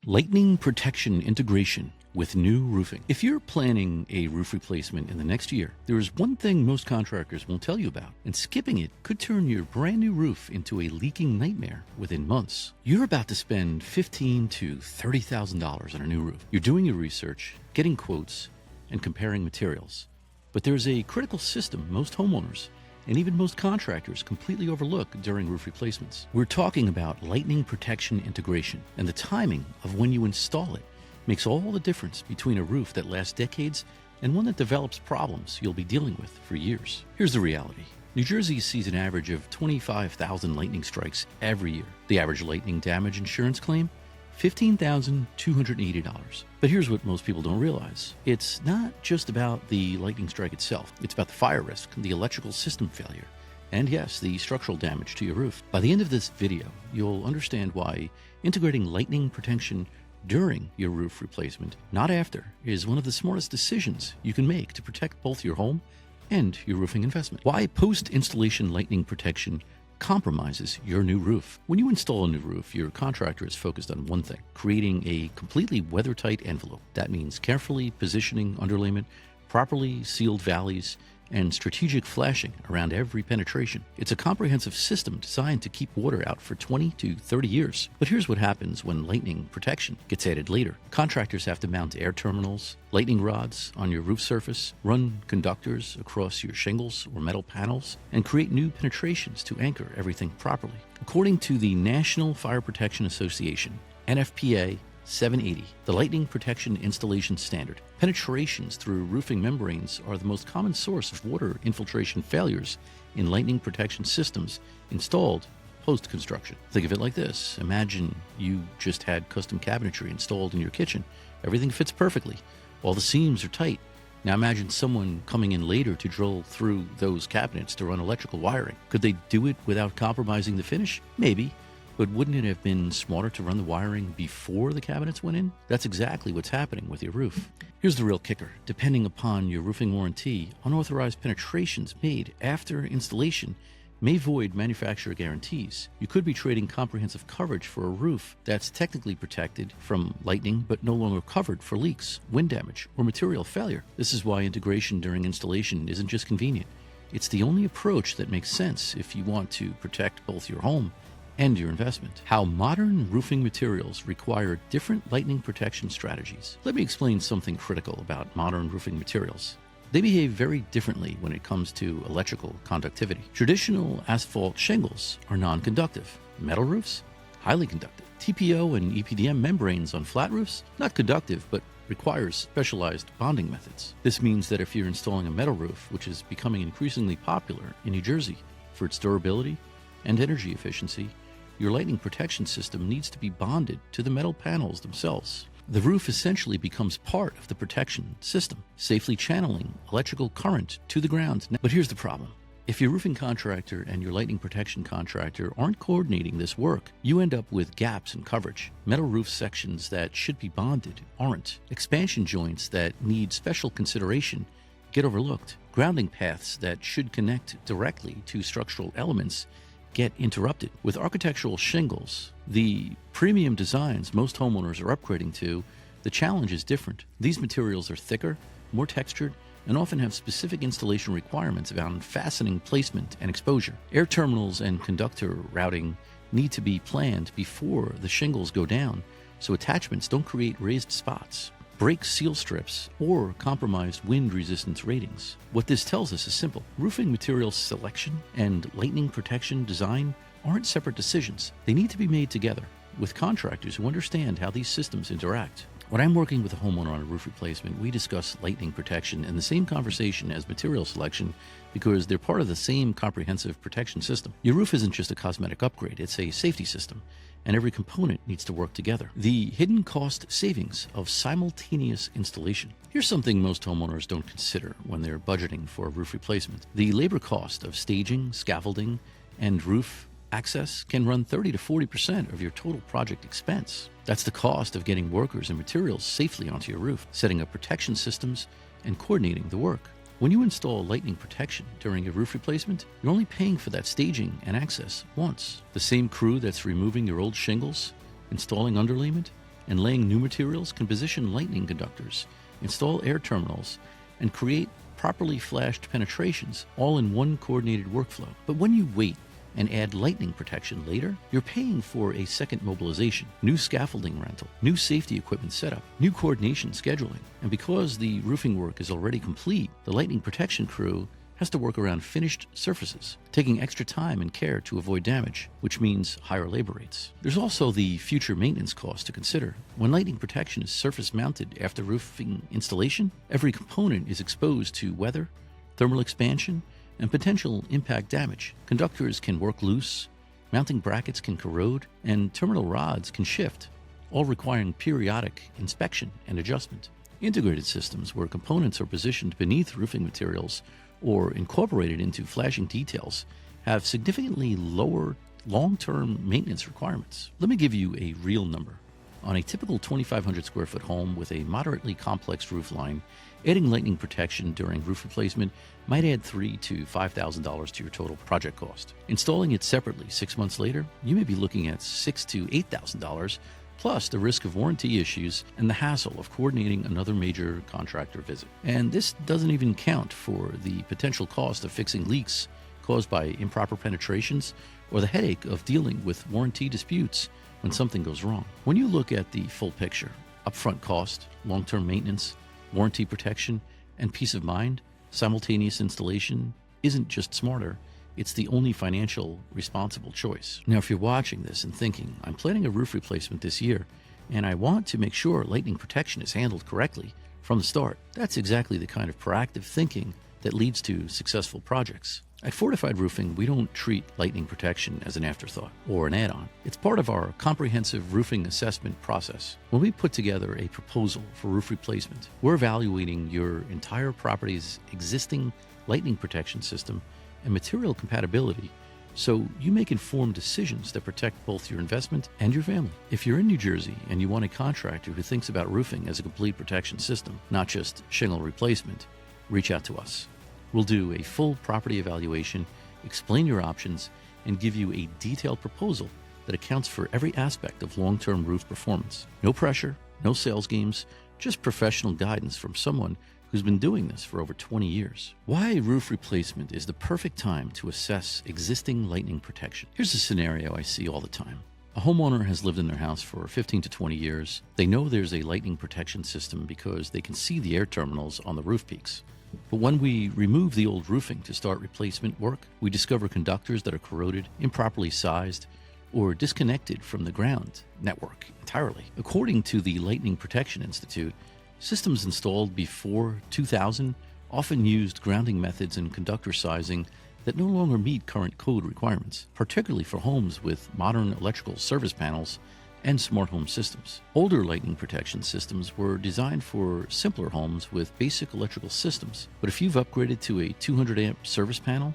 Lightning protection integration with new roofing. If you're planning a roof replacement in the next year, there is one thing most contractors won't tell you about, and skipping it could turn your brand new roof into a leaking nightmare within months. You're about to spend $15,000 to $30,000 on a new roof. You're doing your research, getting quotes, and comparing materials. But there's a critical system most homeowners and even most contractors completely overlook during roof replacements. We're talking about lightning protection integration, and the timing of when you install it makes all the difference between a roof that lasts decades and one that develops problems you'll be dealing with for years. Here's the reality. New Jersey sees an average of 25,000 lightning strikes every year. The average lightning damage insurance claim? $15,280. But here's what most people don't realize. It's not just about the lightning strike itself. It's about the fire risk, the electrical system failure, and yes, the structural damage to your roof. By the end of this video, you'll understand why integrating lightning protection during your roof replacement, not after, is one of the smartest decisions you can make to protect both your home and your roofing investment. Why post-installation lightning protection compromises your new roof. When you install a new roof, your contractor is focused on one thing: creating a completely weathertight envelope. That means carefully positioning underlayment, properly sealed valleys, and strategic flashing around every penetration. It's a comprehensive system designed to keep water out for 20 to 30 years. But here's what happens when lightning protection gets added later. Contractors have to mount air terminals, lightning rods on your roof surface, run conductors across your shingles or metal panels, and create new penetrations to anchor everything properly. According to the National Fire Protection Association, NFPA 780, the Lightning Protection Installation Standard, penetrations through roofing membranes are the most common source of water infiltration failures in lightning protection systems installed post-construction. Think of it like this. Imagine you just had custom cabinetry installed in your kitchen. Everything fits perfectly. All the seams are tight. Now imagine someone coming in later to drill through those cabinets to run electrical wiring. Could they do it without compromising the finish? Maybe. But wouldn't it have been smarter to run the wiring before the cabinets went in? That's exactly what's happening with your roof. Here's the real kicker. Depending upon your roofing warranty, unauthorized penetrations made after installation may void manufacturer guarantees. You could be trading comprehensive coverage for a roof that's technically protected from lightning but no longer covered for leaks, wind damage, or material failure. This is why integration during installation isn't just convenient. It's the only approach that makes sense if you want to protect both your home and your investment. How modern roofing materials require different lightning protection strategies. Let me explain something critical about modern roofing materials. They behave very differently when it comes to electrical conductivity. Traditional asphalt shingles are non-conductive. Metal roofs, highly conductive. TPO and EPDM membranes on flat roofs, not conductive, but requires specialized bonding methods. This means that if you're installing a metal roof, which is becoming increasingly popular in New Jersey for its durability and energy efficiency, your lightning protection system needs to be bonded to the metal panels themselves. The roof essentially becomes part of the protection system, safely channeling electrical current to the ground. But here's the problem. If your roofing contractor and your lightning protection contractor aren't coordinating this work, you end up with gaps in coverage. Metal roof sections that should be bonded aren't. Expansion joints that need special consideration get overlooked. Grounding paths that should connect directly to structural elements get interrupted. With architectural shingles, the premium designs most homeowners are upgrading to, the challenge is different. These materials are thicker, more textured, and often have specific installation requirements around fastening placement and exposure. Air terminals and conductor routing need to be planned before the shingles go down, so attachments don't create raised spots, break seal strips, or compromise wind resistance ratings. What this tells us is simple. Roofing material selection and lightning protection design aren't separate decisions. They need to be made together with contractors who understand how these systems interact. When I'm working with a homeowner on a roof replacement, we discuss lightning protection in the same conversation as material selection because they're part of the same comprehensive protection system. Your roof isn't just a cosmetic upgrade, it's a safety system, and every component needs to work together. The hidden cost savings of simultaneous installation. Here's something most homeowners don't consider when they're budgeting for a roof replacement. The labor cost of staging, scaffolding, and roof access can run 30 to 40% of your total project expense. That's the cost of getting workers and materials safely onto your roof, setting up protection systems, and coordinating the work. When you install lightning protection during a roof replacement, you're only paying for that staging and access once. The same crew that's removing your old shingles, installing underlayment, And laying new materials can position lightning conductors, install air terminals, and create properly flashed penetrations all in one coordinated workflow. But when you wait and add lightning protection later, you're paying for a second mobilization, new scaffolding rental, new safety equipment setup, new coordination scheduling. And because the roofing work is already complete, the lightning protection crew has to work around finished surfaces, taking extra time and care to avoid damage, which means higher labor rates. There's also the future maintenance cost to consider. When lightning protection is surface mounted after roofing installation, every component is exposed to weather, thermal expansion, and potential impact damage. Conductors can work loose, mounting brackets can corrode, and terminal rods can shift, all requiring periodic inspection and adjustment. Integrated systems, where components are positioned beneath roofing materials or incorporated into flashing details, have significantly lower long-term maintenance requirements. Let me give you a real number. On a typical 2,500 square foot home with a moderately complex roof line, adding lightning protection during roof replacement might add $3,000 to $5,000 to your total project cost. Installing it separately 6 months later, you may be looking at $6,000 to $8,000, plus the risk of warranty issues and the hassle of coordinating another major contractor visit. And this doesn't even count for the potential cost of fixing leaks caused by improper penetrations or the headache of dealing with warranty disputes when something goes wrong. When you look at the full picture, upfront cost, long-term maintenance, warranty protection, and peace of mind, simultaneous installation isn't just smarter, it's the only financial responsible choice. Now, if you're watching this and thinking, I'm planning a roof replacement this year, and I want to make sure lightning protection is handled correctly from the start, that's exactly the kind of proactive thinking that leads to successful projects. At Fortified Roofing, we don't treat lightning protection as an afterthought or an add-on. It's part of our comprehensive roofing assessment process. When we put together a proposal for roof replacement, we're evaluating your entire property's existing lightning protection system and material compatibility, so you make informed decisions that protect both your investment and your family. If you're in New Jersey and you want a contractor who thinks about roofing as a complete protection system, not just shingle replacement, reach out to us. We'll do a full property evaluation, explain your options, and give you a detailed proposal that accounts for every aspect of long-term roof performance. No pressure, no sales games, just professional guidance from someone who's been doing this for over 20 years. Why roof replacement is the perfect time to assess existing lightning protection. Here's a scenario I see all the time. A homeowner has lived in their house for 15 to 20 years. They know there's a lightning protection system because they can see the air terminals on the roof peaks. But when we remove the old roofing to start replacement work, we discover conductors that are corroded, improperly sized, or disconnected from the ground network entirely. According to the Lightning Protection Institute, systems installed before 2000 often used grounding methods and conductor sizing that no longer meet current code requirements, particularly for homes with modern electrical service panels and smart home systems. Older lightning protection systems were designed for simpler homes with basic electrical systems, but if you've upgraded to a 200 amp service panel,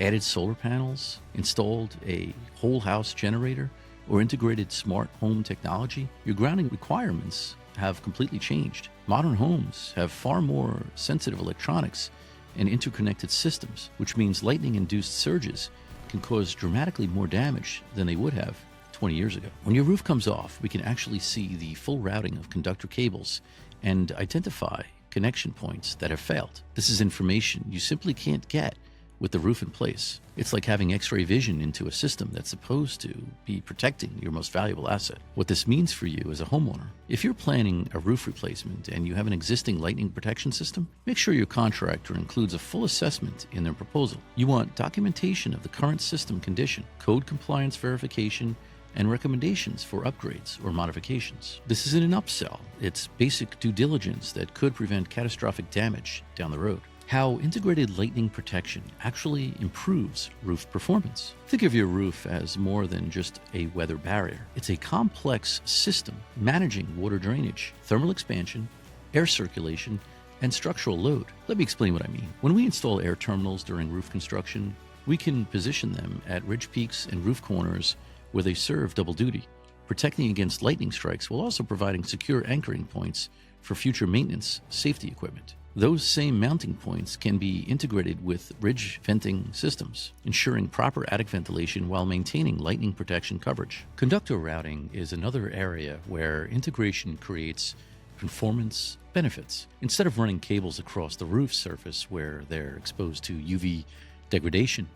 added solar panels, installed a whole house generator, or integrated smart home technology, your grounding requirements have completely changed. Modern homes have far more sensitive electronics and interconnected systems, which means lightning-induced surges can cause dramatically more damage than they would have 20 years ago. When your roof comes off, we can actually see the full routing of conductor cables and identify connection points that have failed. This is information you simply can't get with the roof in place. It's like having X-ray vision into a system that's supposed to be protecting your most valuable asset. What this means for you as a homeowner, if you're planning a roof replacement and you have an existing lightning protection system, make sure your contractor includes a full assessment in their proposal. You want documentation of the current system condition, code compliance verification, and recommendations for upgrades or modifications. This isn't an upsell, it's basic due diligence that could prevent catastrophic damage down the road. How integrated lightning protection actually improves roof performance. Think of your roof as more than just a weather barrier. It's a complex system managing water drainage, thermal expansion, air circulation, and structural load. Let me explain what I mean. When we install air terminals during roof construction, we can position them at ridge peaks and roof corners where they serve double duty, protecting against lightning strikes while also providing secure anchoring points for future maintenance safety equipment. Those same mounting points can be integrated with ridge venting systems, ensuring proper attic ventilation while maintaining lightning protection coverage. Conductor routing is another area where integration creates performance benefits. Instead of running cables across the roof surface where they're exposed to UV degradation,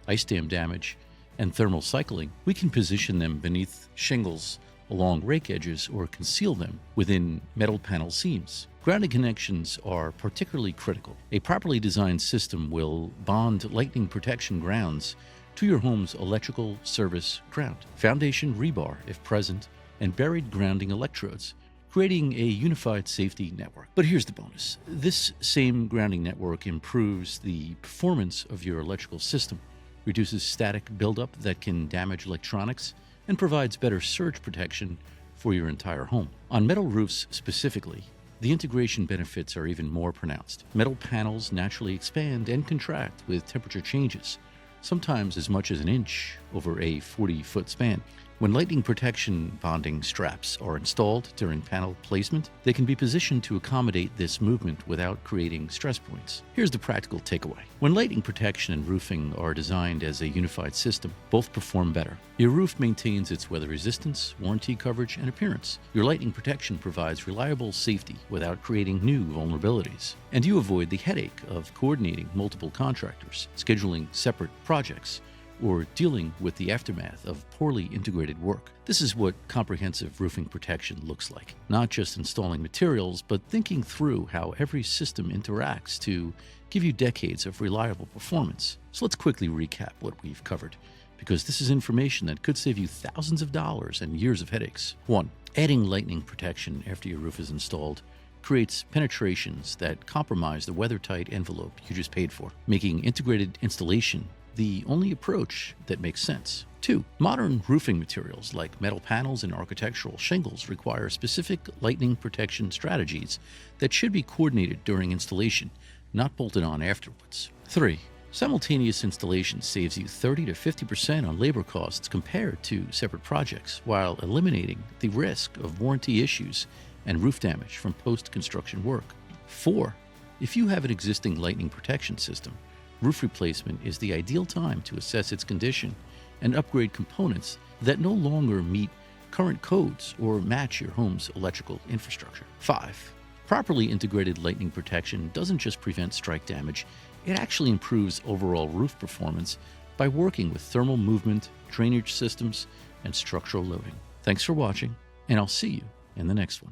ice dam damage, and thermal cycling, we can position them beneath shingles along rake edges or conceal them within metal panel seams. Grounding connections are particularly critical. A properly designed system will bond lightning protection grounds to your home's electrical service ground, foundation rebar if present, and buried grounding electrodes, creating a unified safety network. But here's the bonus. This same grounding network improves the performance of your electrical system, reduces static buildup that can damage electronics, and provides better surge protection for your entire home. On metal roofs specifically, the integration benefits are even more pronounced. Metal panels naturally expand and contract with temperature changes, sometimes as much as an inch over a 40-foot span. When lightning protection bonding straps are installed during panel placement, they can be positioned to accommodate this movement without creating stress points. Here's the practical takeaway. When lightning protection and roofing are designed as a unified system, both perform better. Your roof maintains its weather resistance, warranty coverage, and appearance. Your lightning protection provides reliable safety without creating new vulnerabilities. And you avoid the headache of coordinating multiple contractors, scheduling separate projects, or dealing with the aftermath of poorly integrated work. This is what comprehensive roofing protection looks like. Not just installing materials, but thinking through how every system interacts to give you decades of reliable performance. So let's quickly recap what we've covered, because this is information that could save you thousands of dollars and years of headaches. 1. Adding lightning protection after your roof is installed creates penetrations that compromise the weathertight envelope you just paid for, making integrated installation the only approach that makes sense. 2. Modern roofing materials like metal panels and architectural shingles require specific lightning protection strategies that should be coordinated during installation, not bolted on afterwards. 3. Simultaneous installation saves you 30 to 50% on labor costs compared to separate projects, while eliminating the risk of warranty issues and roof damage from post-construction work. 4. If you have an existing lightning protection system, roof replacement is the ideal time to assess its condition and upgrade components that no longer meet current codes or match your home's electrical infrastructure. 5. Properly integrated lightning protection doesn't just prevent strike damage, it actually improves overall roof performance by working with thermal movement, drainage systems, and structural loading. Thanks for watching, and I'll see you in the next one.